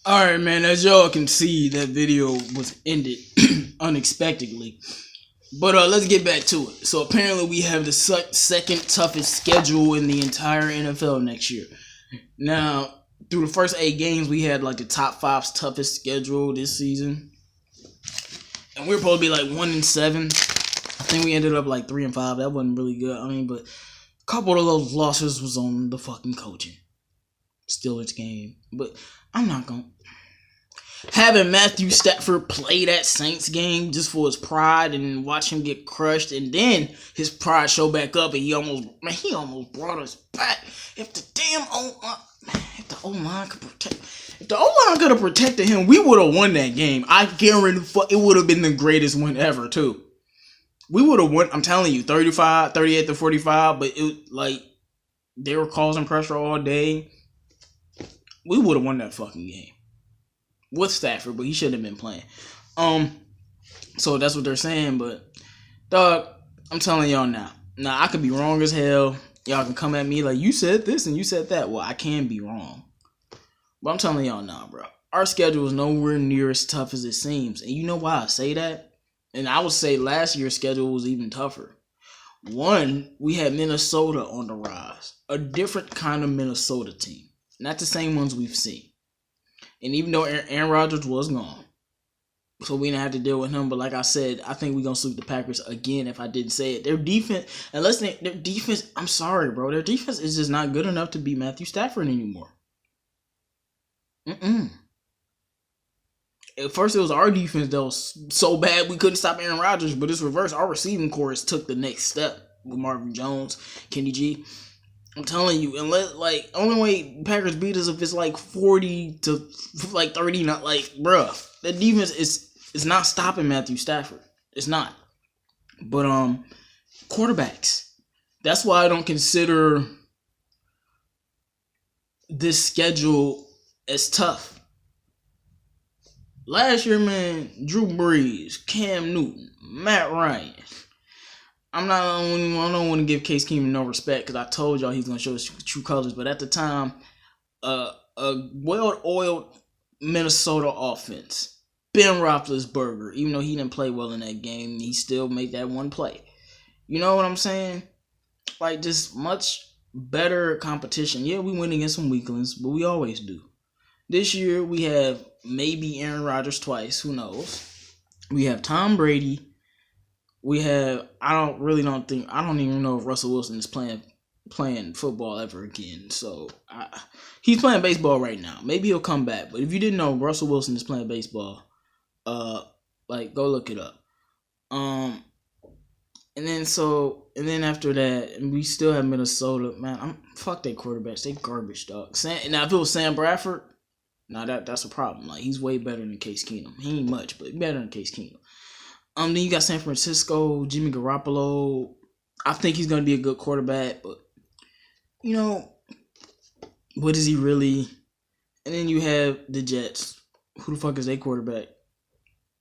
All right, man. As y'all can see, that video was ended unexpectedly. But let's get back to it. So apparently, we have the second toughest schedule in the entire NFL next year. Now, through the first 8 games, we had like the top 5's toughest schedule this season, and we were supposed to be like 1-7. I think we ended up like 3-5. That wasn't really good. I mean, but a couple of those losses was on the fucking coaching. Still, it's game, but I'm not gonna. Having Matthew Stafford play that Saints game just for his pride and watch him get crushed, and then his pride show back up, and he almost brought us back. If the damn O-line could have protected him, we would have won that game. I guarantee it would have been the greatest win ever too. We would have won. I'm telling you, 38-45, but it like they were causing pressure all day. We would have won that fucking game with Stafford, but he shouldn't have been playing. So that's what they're saying. But dog, I'm telling y'all now. Now I could be wrong as hell. Y'all can come at me like you said this and you said that. Well, I can be wrong, but I'm telling y'all now, bro. Our schedule is nowhere near as tough as it seems, and you know why I say that? And I would say last year's schedule was even tougher. One, we had Minnesota on the rise, a different kind of Minnesota team. Not the same ones we've seen. And even though Aaron Rodgers was gone, so we didn't have to deal with him. But like I said, I think we're going to sweep the Packers again if I didn't say it. Their defense, I'm sorry, bro. Their defense is just not good enough to beat Matthew Stafford anymore. At first, it was our defense that was so bad we couldn't stop Aaron Rodgers. But it's reverse. Our receiving corps took the next step with Marvin Jones, Kenny G. I'm telling you, unless like only way Packers beat us if it's like 40 to like 30, not like bruh. That defense is not stopping Matthew Stafford. It's not. But quarterbacks. That's why I don't consider this schedule as tough. Last year, man, Drew Brees, Cam Newton, Matt Ryan. I don't want to give Case Keenum no respect because I told y'all he's going to show his true colors. But at the time, a well-oiled Minnesota offense. Ben Roethlisberger, even though he didn't play well in that game, he still made that one play. You know what I'm saying? Like, just much better competition. Yeah, we win against some weaklings, but we always do. This year, we have maybe Aaron Rodgers twice. Who knows? We have Tom Brady. We have, I don't even know if Russell Wilson is playing football ever again. So, he's playing baseball right now. Maybe he'll come back. But if you didn't know, Russell Wilson is playing baseball. Go look it up. And then after that, and we still have Minnesota. Man, fuck their quarterbacks. They garbage, dog. Now, if it was Sam Bradford, that's a problem. Like, he's way better than Case Keenum. He ain't much, but better than Case Keenum. Then you got San Francisco, Jimmy Garoppolo. I think he's going to be a good quarterback, but, you know, what is he really? And then you have the Jets. Who the fuck is their quarterback?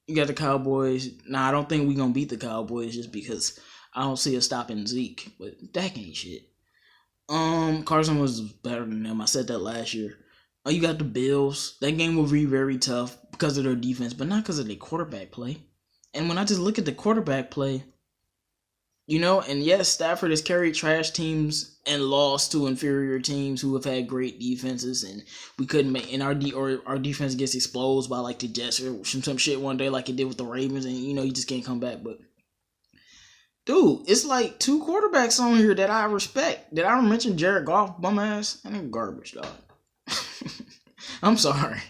You got the Cowboys. I don't think we're going to beat the Cowboys just because I don't see us stopping Zeke, but that ain't shit. Carson was better than them. I said that last year. You got the Bills. That game will be very tough because of their defense, but not because of their quarterback play. And when I just look at the quarterback play, you know, and yes, Stafford has carried trash teams and lost to inferior teams who have had great defenses, and we couldn't make, and our defense gets exposed by like the Jets or some shit one day like it did with the Ravens, and you know, you just can't come back. But dude, it's like 2 quarterbacks on here that I respect. Did I mention Jared Goff, bum ass? That ain't garbage, dog. I'm sorry.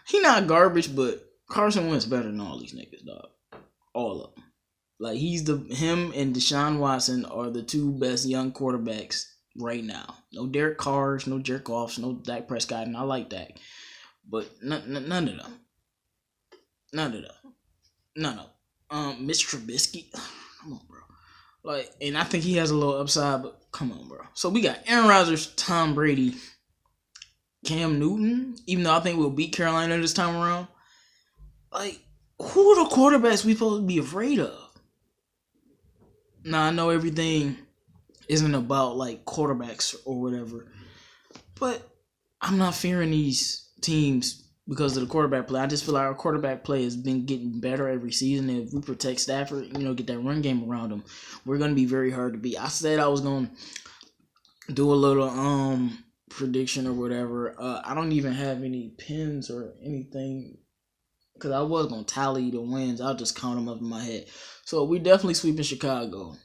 He not garbage, but Carson Wentz better than all these niggas, dog. All of them. Like, him and Deshaun Watson are the 2 best young quarterbacks right now. No Derek Carrs, no Jared Goffs, no Dak Prescott, and I like Dak. But none of them. None of them. Mitch Trubisky. Come on, bro. Like, and I think he has a little upside, but come on, bro. So we got Aaron Rodgers, Tom Brady, Cam Newton, even though I think we'll beat Carolina this time around. Like, who are the quarterbacks we supposed to be afraid of? Now, I know everything isn't about, like, quarterbacks or whatever, but I'm not fearing these teams because of the quarterback play. I just feel like our quarterback play has been getting better every season. If we protect Stafford, get that run game around him, we're gonna be very hard to beat. I said I was gonna do a little prediction or whatever. I don't even have any pins or anything because I was gonna tally the wins. I'll just count them up in my head. So we definitely sweeping Chicago.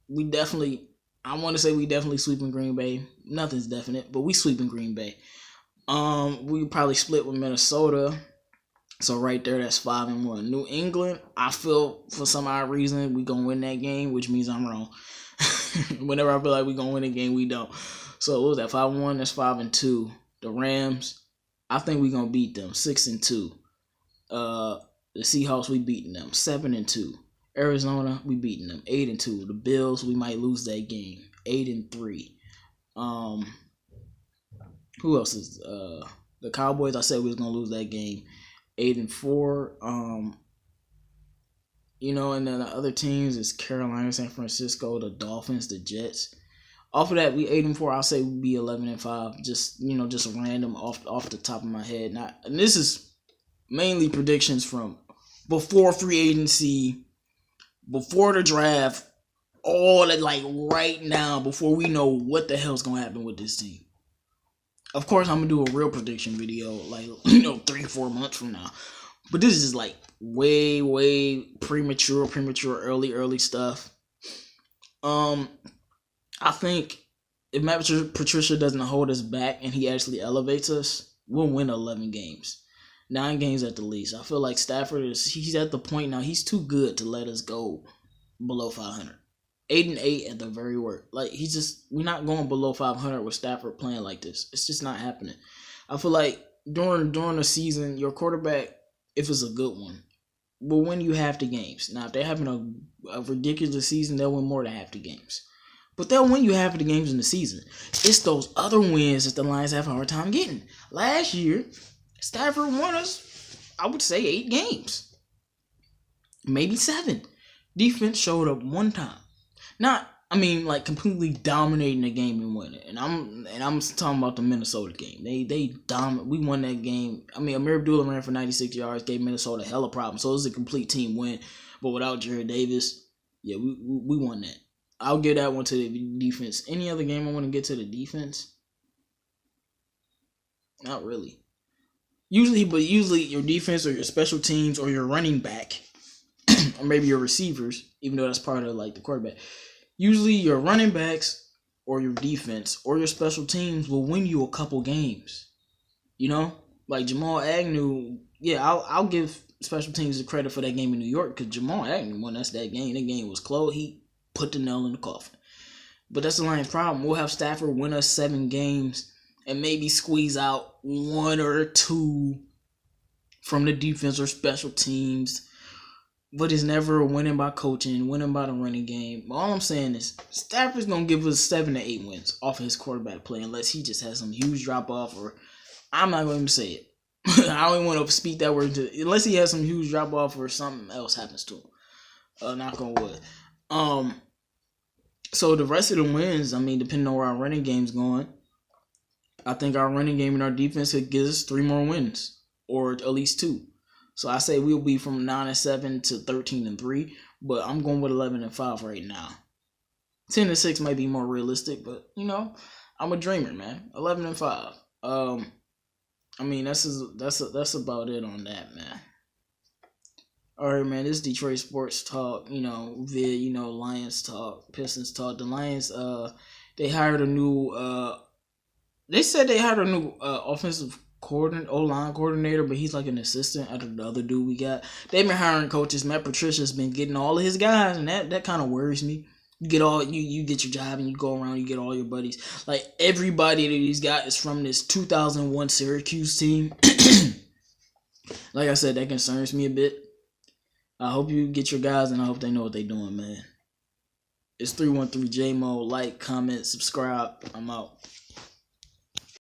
I want to say we definitely sweeping Green Bay. Nothing's definite, but we sweeping Green Bay. We probably split with Minnesota. So right there, that's 5-1. New England, I feel for some odd reason we gonna win that game, which means I'm wrong. Whenever I feel like we gonna win a game, we don't. So what was that? 5-1. That's 5-2. The Rams, I think we gonna beat them. 6-2. The Seahawks, we beating them. 7-2. Arizona, we beating them. 8-2. The Bills, we might lose that game. 8-3. Who else is the Cowboys? I said we was gonna lose that game. 8-4. And then the other teams is Carolina, San Francisco, the Dolphins, the Jets. Off of that, we 8-4. I'll say we'd be 11-5. Just just random off the top of my head. And this is mainly predictions from before free agency, before the draft, all that, like right now, before we know what the hell's gonna happen with this team. Of course, I'm gonna do a real prediction video, like 3-4 months from now. But this is like way premature, early stuff. I think if Matt Patricia doesn't hold us back and he actually elevates us, we'll win 11 games. 9 games at the least. I feel like Stafford he's at the point now, he's too good to let us go below 500. 8-8 at the very worst. Like, we're not going below 500 with Stafford playing like this. It's just not happening. I feel like during the season, your quarterback, if it's a good one, will win you half the games. Now, if they're having a ridiculous season, they'll win more than half the games. But they'll win you half of the games in the season. It's those other wins that the Lions have a hard time getting. Last year, Stafford won us, I would say, 8 games. Maybe 7. Defense showed up one time. Not, completely dominating the game and winning. And I'm talking about the Minnesota game. They dominate. We won that game. Amir Abdullah ran for 96 yards, gave Minnesota a hell of a problem. So it was a complete team win. But without Jared Davis, yeah, we won that. I'll give that one to the defense. Any other game I want to get to the defense? Not really. Usually your defense or your special teams or your running back or maybe your receivers, even though that's part of like the quarterback. Usually your running backs or your defense or your special teams will win you a couple games. Like Jamal Agnew. Yeah, I'll give special teams the credit for that game in New York because Jamal Agnew won us that game. That game was close. He put the nail in the coffin. But that's the Lions' problem. We'll have Stafford win us 7 games and maybe squeeze out 1 or 2 from the defense or special teams. But it's never winning by coaching, winning by the running game. All I'm saying is Stafford's going to give us 7 to 8 wins off of his quarterback play unless he just has some huge drop-off, or I'm not going to say it. I don't even want to speak that word unless he has some huge drop-off or something else happens to him. Knock on wood. So the rest of the wins, depending on where our running game's going, I think our running game and our defense could give us 3 more wins, or at least 2. So I say we'll be from 9-7 to 13-3, but I'm going with 11-5 right now. 10-6 might be more realistic, but I'm a dreamer, man. 11-5. That's about it on that, man. All right, man. This is Detroit Sports Talk. Lions talk, Pistons talk. The Lions, they hired a new. They said they hired a new offensive O-line coordinator, but he's like an assistant after the other dude we got. They've been hiring coaches. Matt Patricia's been getting all of his guys, and that kind of worries me. You get you get your job and you go around, you get all your buddies. Like everybody that he's got is from this 2001 Syracuse team. Like I said, that concerns me a bit. I hope you get your guys, and I hope they know what they're doing, man. It's 313 JMO. Like, comment, subscribe. I'm out.